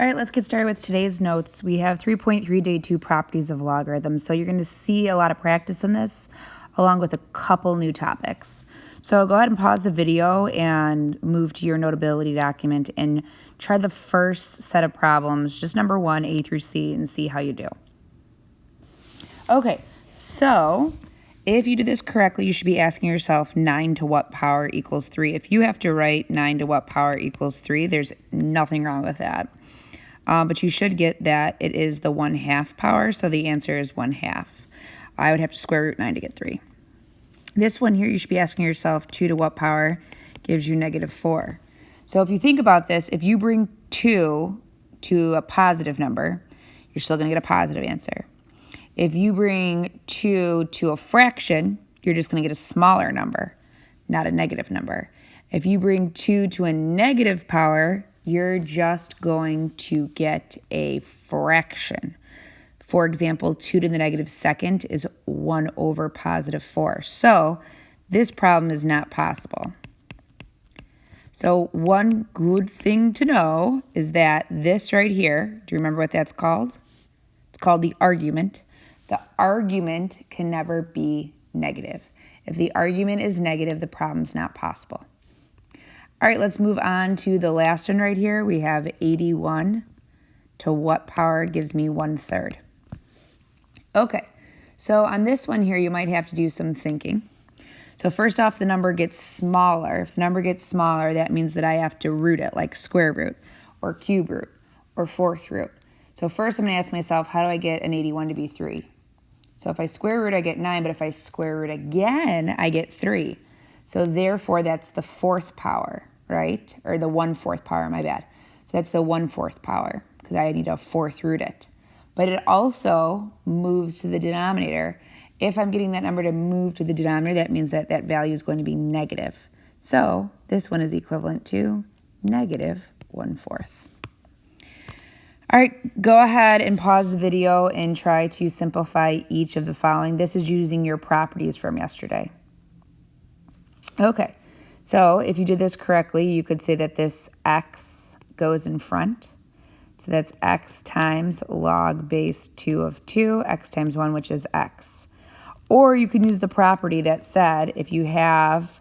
All right, let's get started with today's notes. We have 3.3 day 2 properties of logarithms. So you're going to see a lot of practice in this along with a couple new topics. So go ahead and pause the video and move to your notability document and try the first set of problems, just number 1, A through C, and see how you do. Okay, so if you do this correctly, you should be asking yourself 9 to what power equals 3. If you have to write 9 to what power equals 3, there's nothing wrong with that. But you should get that it is the 1/2 power, so the answer is 1/2. I would have to square root 9 to get 3. This one here, you should be asking yourself 2 to what power gives you -4. So if you think about this, if you bring 2 to a positive number, you're still going to get a positive answer. If you bring 2 to a fraction, you're just going to get a smaller number, not a negative number. If you bring 2 to a negative power, you're just going to get a fraction. For example, 2 to the -2 is 1 over +4. So this problem is not possible. So one good thing to know is that this right here, do you remember what that's called? It's called the argument. The argument can never be negative. If the argument is negative, the problem's not possible. All right, let's move on to the last one right here. We have 81 to what power gives me 1/3. Okay, so on this one here, you might have to do some thinking. So first off, the number gets smaller. If the number gets smaller, that means that I have to root it, like square root or cube root or fourth root. So first I'm going to ask myself, how do I get an 81 to be 3? So if I square root, I get 9, but if I square root again, I get 3. So therefore, that's the 4th power, right? Or the 1/4 power, my bad. So that's the 1/4 power because I need to 4th root it. But it also moves to the denominator. If I'm getting that number to move to the denominator, that means that that value is going to be negative. So this one is equivalent to -1/4. All right, go ahead and pause the video and try to simplify each of the following. This is using your properties from yesterday. Okay, so if you did this correctly, you could say that this x goes in front. So that's x times log base 2 of 2, x times 1, which is x. Or you can use the property that said if you have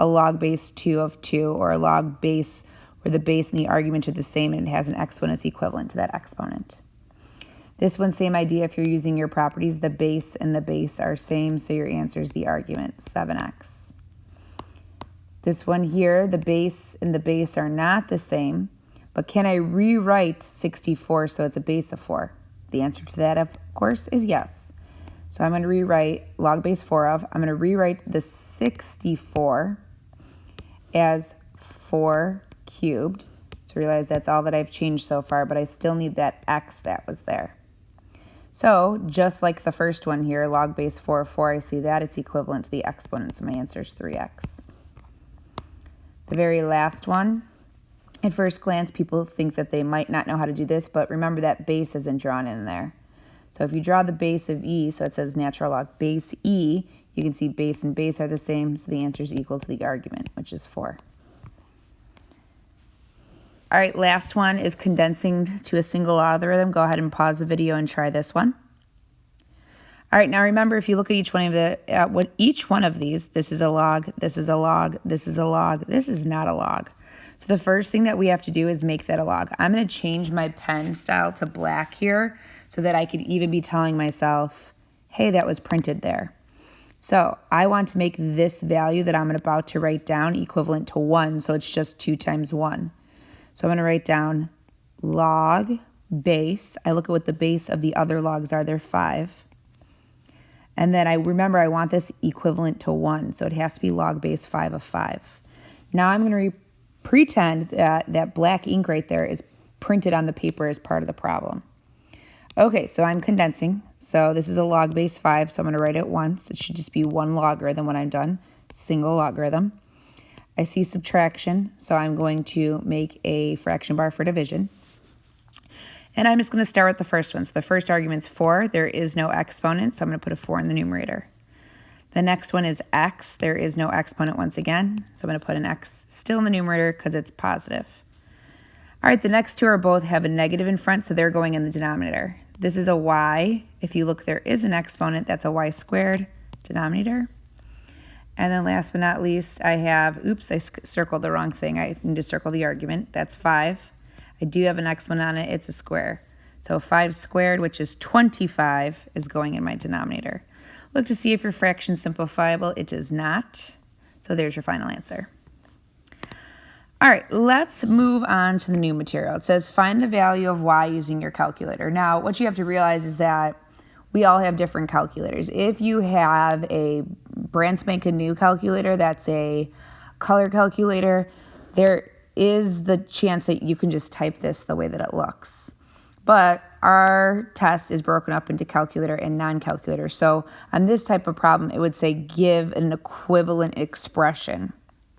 a log base 2 of 2 or a log base where the base and the argument are the same and it has an exponent, it's equivalent to that exponent. This one, same idea. If you're using your properties, the base and the base are same, so your answer is the argument, 7x. This one here, the base and the base are not the same, but can I rewrite 64 so it's a base of 4? The answer to that, of course, is yes. So I'm going to rewrite log base 4 of, I'm going to rewrite the 64 as 4 cubed. So realize that's all that I've changed so far, but I still need that x that was there. So just like the first one here, log base 4 of 4, I see that it's equivalent to the exponent, so my answer is 3x. The very last one, at first glance, people think that they might not know how to do this, but remember that base isn't drawn in there. So if you draw the base of e, so it says natural log base e, you can see base and base are the same, so the answer is equal to the argument, which is 4. All right, last one is condensing to a single logarithm. Go ahead and pause the video and try this one. All right, now remember, if you look at each one of these, this is a log, this is a log, this is a log, this is not a log. So the first thing that we have to do is make that a log. I'm going to change my pen style to black here so that I could even be telling myself, hey, that was printed there. So I want to make this value that I'm about to write down equivalent to 1, so it's just 2 times 1. So I'm going to write down log base. I look at what the base of the other logs are. They're 5. And then I remember I want this equivalent to 1, so it has to be log base 5 of 5. Now I'm going to pretend that that black ink right there is printed on the paper as part of the problem. Okay, so I'm condensing. So this is a log base 5, so I'm going to write it once. It should just be 1 logarithm when I'm done, single logarithm. I see subtraction, so I'm going to make a fraction bar for division. And I'm just going to start with the first one. So the first argument's 4. There is no exponent, so I'm going to put a 4 in the numerator. The next one is x. There is no exponent once again, so I'm going to put an x still in the numerator because it's positive. All right, the next two are both have a negative in front, so they're going in the denominator. This is a y. If you look, there is an exponent. That's a y squared denominator. And then last but not least, I have, oops, I circled the wrong thing. I need to circle the argument. That's 5. I do have an exponent on it. It's a square. So 5 squared, which is 25, is going in my denominator. Look to see if your fraction is simplifiable. It is not. So there's your final answer. All right, let's move on to the new material. It says find the value of y using your calculator. Now, what you have to realize is that we all have different calculators. If you have a brand spanking new calculator that's a color calculator, there is the chance that you can just type this the way that it looks. But our test is broken up into calculator and non-calculator. So on this type of problem, it would say give an equivalent expression,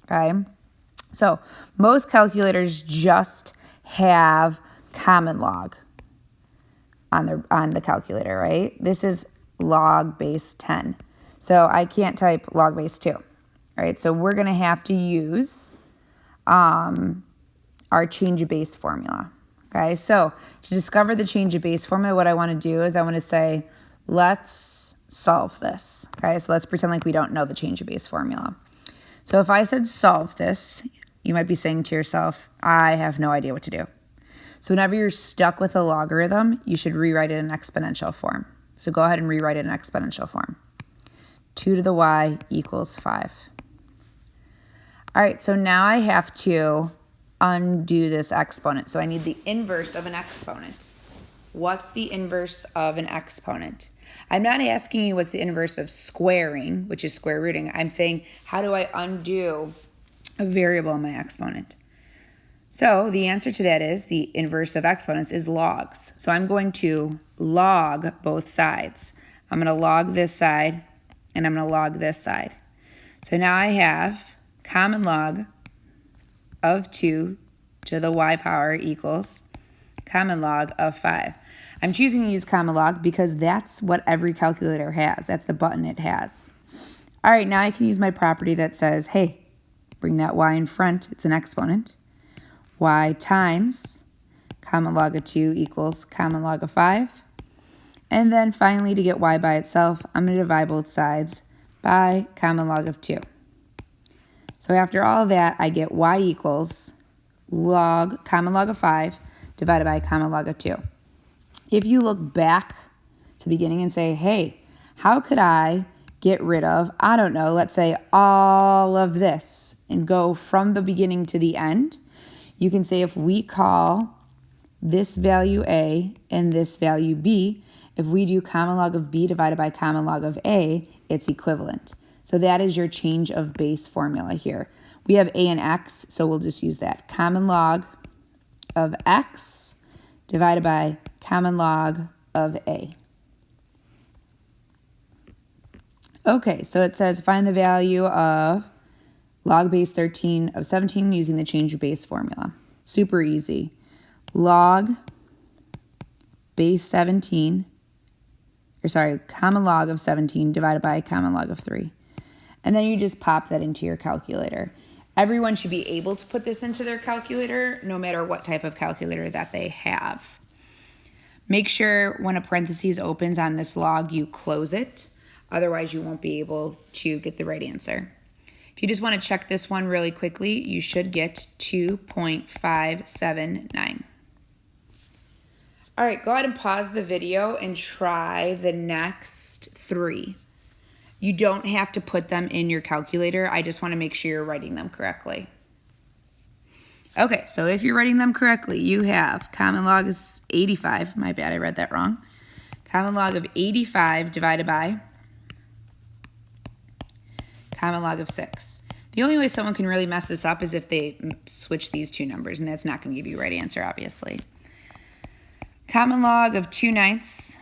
okay? So most calculators just have common log on the calculator, right? This is log base 10. So I can't type log base 2, right? So we're going to have to use our change of base formula, okay? So to discover the change of base formula, what I want to do is I want to say, let's solve this, okay? So let's pretend like we don't know the change of base formula. So if I said solve this, you might be saying to yourself, I have no idea what to do. So whenever you're stuck with a logarithm, you should rewrite it in exponential form. So go ahead and rewrite it in exponential form. 2 to the y equals 5. All right, so now I have to undo this exponent. So I need the inverse of an exponent. What's the inverse of an exponent? I'm not asking you what's the inverse of squaring, which is square rooting. I'm saying, how do I undo a variable in my exponent? So the answer to that is the inverse of exponents is logs. So I'm going to log both sides. I'm going to log this side, and I'm going to log this side. So now I have common log of 2 to the y power equals common log of 5. I'm choosing to use common log because that's what every calculator has. That's the button it has. All right, now I can use my property that says, hey, bring that y in front. It's an exponent. Y times common log of 2 equals common log of 5. And then finally, to get y by itself, I'm going to divide both sides by common log of 2. So after all of that, I get y equals common log of 5 divided by common log of 2. If you look back to the beginning and say, hey, how could I get rid of, I don't know, let's say all of this and go from the beginning to the end, you can say if we call this value A and this value B, if we do common log of B divided by common log of A, it's equivalent. So that is your change of base formula here. We have A and X, so we'll just use that. Common log of X divided by common log of A. Okay, so it says find the value of log base 13 of 17 using the change of base formula. Super easy. Log base 17, common log of 17 divided by common log of 3. And then you just pop that into your calculator. Everyone should be able to put this into their calculator, no matter what type of calculator that they have. Make sure when a parentheses opens on this log, you close it. Otherwise, you won't be able to get the right answer. If you just want to check this one really quickly, you should get 2.579. All right, go ahead and pause the video and try the next 3. You don't have to put them in your calculator. I just want to make sure you're writing them correctly. Okay, so if you're writing them correctly, you have common log is 85. My bad, I read that wrong. Common log of 85 divided by common log of 6. The only way someone can really mess this up is if they switch these two numbers, and that's not going to give you the right answer, obviously. Common log of 2/9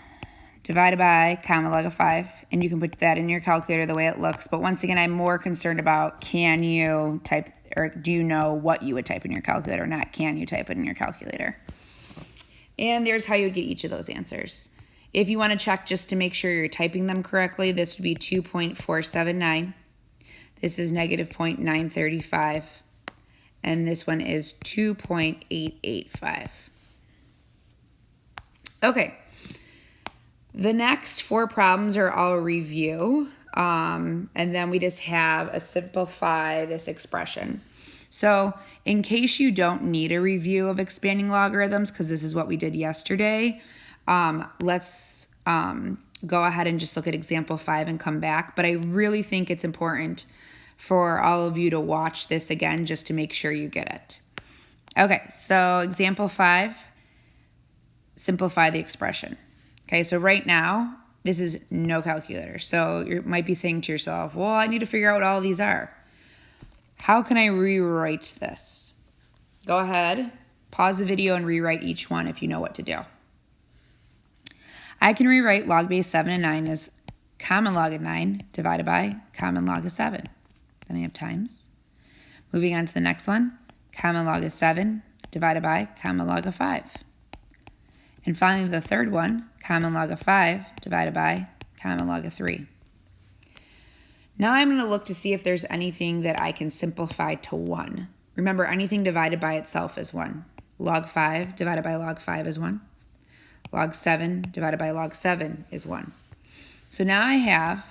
divided by common log of 5, and you can put that in your calculator the way it looks. But once again, I'm more concerned about can you type, or do you know what you would type in your calculator, not can you type it in your calculator. And there's how you would get each of those answers. If you want to check just to make sure you're typing them correctly, this would be 2.479. This is negative 0.935. and this one is 2.885. Okay, the next 4 problems are all review, and then we just have a simplify this expression. So in case you don't need a review of expanding logarithms, because this is what we did yesterday, let's go ahead and just look at example 5 and come back. But I really think it's important for all of you to watch this again just to make sure you get it. Okay, so example 5, simplify the expression. Okay, so right now, this is no calculator. So you might be saying to yourself, well, I need to figure out what all these are. How can I rewrite this? Go ahead, pause the video and rewrite each one if you know what to do. I can rewrite log base 7 and 9 as common log of 9 divided by common log of 7. Then I have times. Moving on to the next one, common log of 7 divided by common log of 5. And finally, the third one, common log of 5 divided by common log of 3. Now I'm going to look to see if there's anything that I can simplify to 1. Remember, anything divided by itself is 1. Log 5 divided by log 5 is 1. Log 7 divided by log 7 is 1. So now I have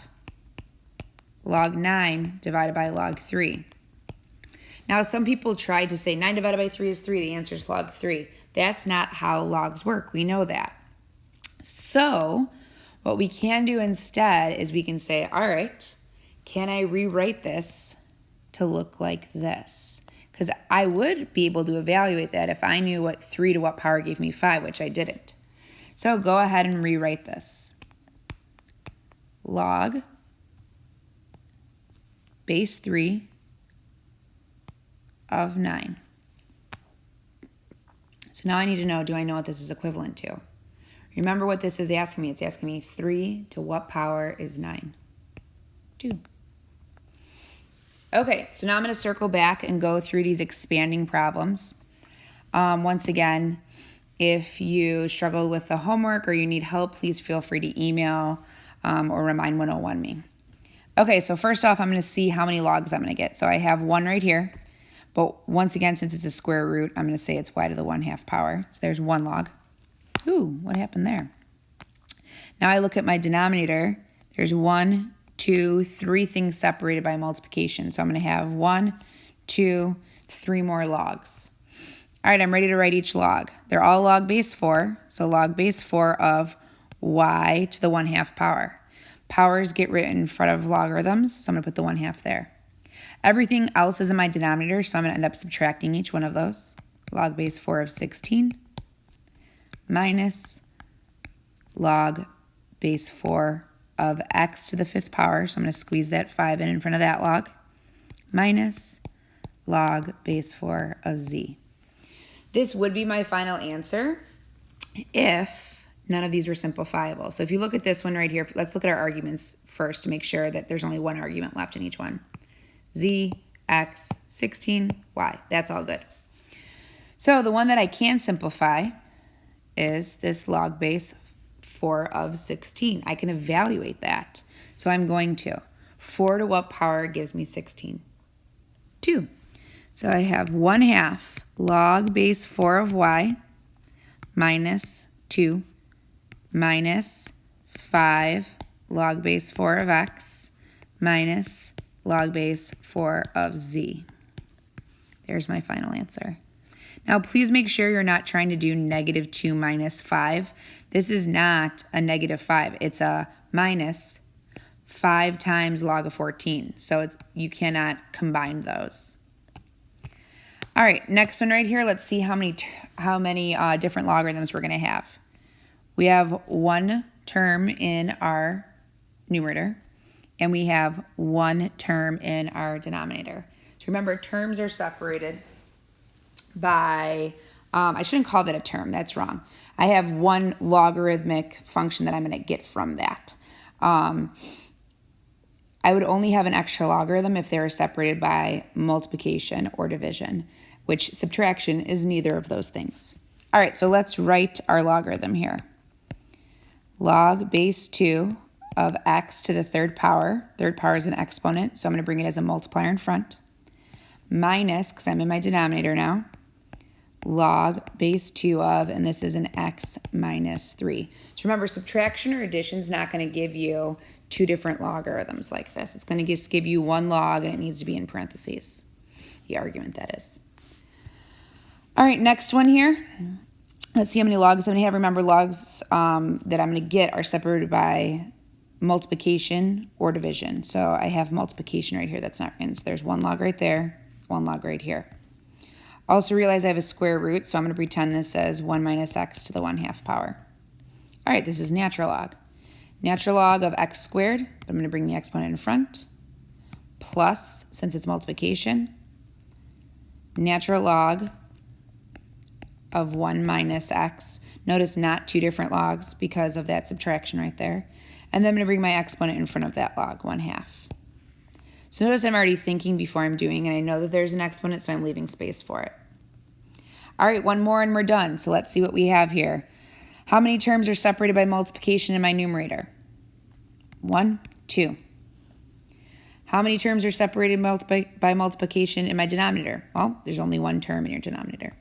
log 9 divided by log 3. Now, some people try to say 9 divided by 3 is 3. The answer is log 3. That's not how logs work. We know that. So what we can do instead is we can say, all right, can I rewrite this to look like this? Because I would be able to evaluate that if I knew what 3 to what power gave me 5, which I didn't. So go ahead and rewrite this. Log base 3 of 9. So now I need to know, do I know what this is equivalent to? Remember what this is asking me. It's asking me 3 to what power is 9? 2. Okay, so now I'm going to circle back and go through these expanding problems. Once again, if you struggle with the homework or you need help, please feel free to email or Remind 101 me. Okay, so first off, I'm going to see how many logs I'm going to get. So I have 1 right here. But once again, since it's a square root, I'm going to say it's y to the 1/2 power. So there's 1 log. Ooh, what happened there? Now I look at my denominator. There's 1, 2, 3 things separated by multiplication. So I'm going to have 1, 2, 3 more logs. All right, I'm ready to write each log. They're all log base 4. So log base 4 of y to the 1/2 power. Powers get written in front of logarithms, so I'm going to put the 1/2 there. Everything else is in my denominator, so I'm going to end up subtracting each one of those. Log base 4 of 16 minus log base 4 of x to the 5th power, so I'm going to squeeze that 5 in front of that log, minus log base 4 of z. This would be my final answer if none of these were simplifiable. So if you look at this one right here, let's look at our arguments first to make sure that there's only one argument left in each one. Z, x, 16, y. That's all good. So the one that I can simplify is this log base 4 of 16. I can evaluate that. So I'm going to. 4 to what power gives me 16? 2. So I have 1/2 log base 4 of y minus 2 minus 5 log base 4 of x minus log base 4 of z. There's my final answer. Now, please make sure you're not trying to do -2 minus 5. This is not a -5. It's a minus 5 times log of 14. So you cannot combine those. All right, next one right here. Let's see how many different logarithms we're going to have. We have 1 term in our numerator, and we have 1 term in our denominator. So remember, terms are separated by, I shouldn't call that a term, that's wrong. I have 1 logarithmic function that I'm going to get from that. I would only have an extra logarithm if they were separated by multiplication or division, which subtraction is neither of those things. All right, so let's write our logarithm here. Log base 2 of x to the 3rd power. 3rd power is an exponent, so I'm going to bring it as a multiplier in front. minus, because I'm in my denominator now, log base 2 of, and this is an x minus 3. So remember, subtraction or addition is not going to give you two different logarithms like this. It's going to just give you one log, and it needs to be in parentheses. The argument, that is. All right, next one here. Let's see how many logs I'm going to have. Remember, logs that I'm going to get are separated by multiplication or division. So I have multiplication right here that's not in. So there's one log right there, one log right here. Also realize I have a square root, so I'm going to pretend this says 1 minus x to the 1/2 power. All right, this is natural log. Natural log of x squared, but I'm going to bring the exponent in front, plus, since it's multiplication, natural log of 1 minus x. Notice not two different logs because of that subtraction right there. And then I'm going to bring my exponent in front of that log, 1/2. So notice I'm already thinking before I'm doing, and I know that there's an exponent, so I'm leaving space for it. All right, one more and we're done. So let's see what we have here. How many terms are separated by multiplication in my numerator? 1, 2. How many terms are separated by multiplication in my denominator? Well, there's only one term in your denominator.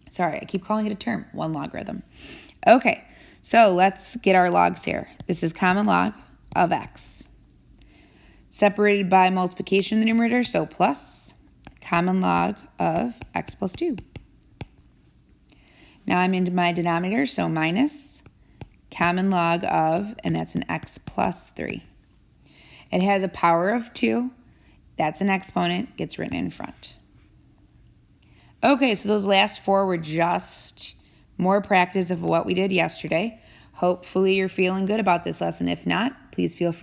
Sorry, I keep calling it a term, one logarithm. Okay, so let's get our logs here. This is common log of x. Separated by multiplication in the numerator, so plus common log of x plus 2. Now I'm into my denominator, so minus common log of, and that's an x plus 3. It has a power of 2. That's an exponent, gets written in front. Okay, so those last four were just more practice of what we did yesterday. Hopefully you're feeling good about this lesson. If not, please feel free